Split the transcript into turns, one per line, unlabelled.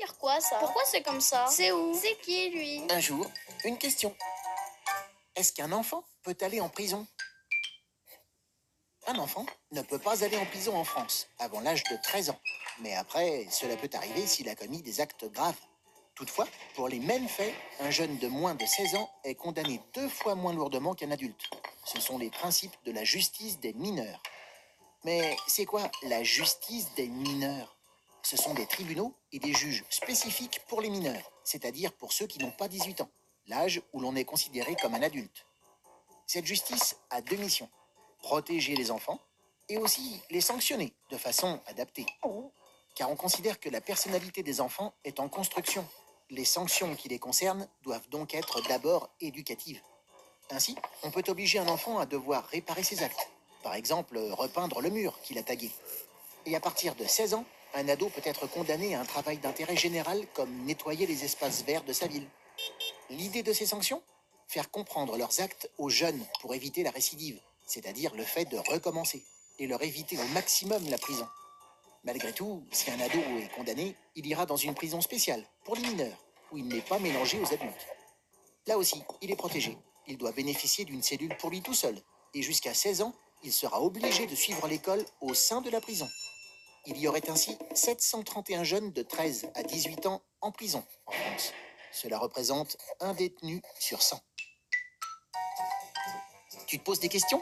dire quoi ça? Pourquoi c'est comme ça? C'est où? C'est qui lui?
Un jour, une question. Est-ce qu'un enfant peut aller en prison? Un enfant ne peut pas aller en prison en France avant l'âge de 13 ans. Mais après, cela peut arriver s'il a commis des actes graves. Toutefois, pour les mêmes faits, un jeune de moins de 16 ans est condamné 2 fois moins lourdement qu'un adulte. Ce sont les principes de la justice des mineurs. Mais c'est quoi la justice des mineurs? Ce sont des tribunaux et des juges spécifiques pour les mineurs, c'est-à-dire pour ceux qui n'ont pas 18 ans, l'âge où l'on est considéré comme un adulte. Cette justice a 2 missions: protéger les enfants et aussi les sanctionner de façon adaptée. Car on considère que la personnalité des enfants est en construction. Les sanctions qui les concernent doivent donc être d'abord éducatives. Ainsi, on peut obliger un enfant à devoir réparer ses actes. Par exemple, repeindre le mur qu'il a tagué. Et à partir de 16 ans, un ado peut être condamné à un travail d'intérêt général comme nettoyer les espaces verts de sa ville. L'idée de ces sanctions? Faire comprendre leurs actes aux jeunes pour éviter la récidive, c'est-à-dire le fait de recommencer, et leur éviter au maximum la prison. Malgré tout, si un ado est condamné, il ira dans une prison spéciale, pour les mineurs, où il n'est pas mélangé aux adultes. Là aussi, il est protégé. Il doit bénéficier d'une cellule pour lui tout seul. Et jusqu'à 16 ans, il sera obligé de suivre l'école au sein de la prison. Il y aurait ainsi 731 jeunes de 13 à 18 ans en prison en France. Cela représente un détenu sur 100. Tu te poses des questions?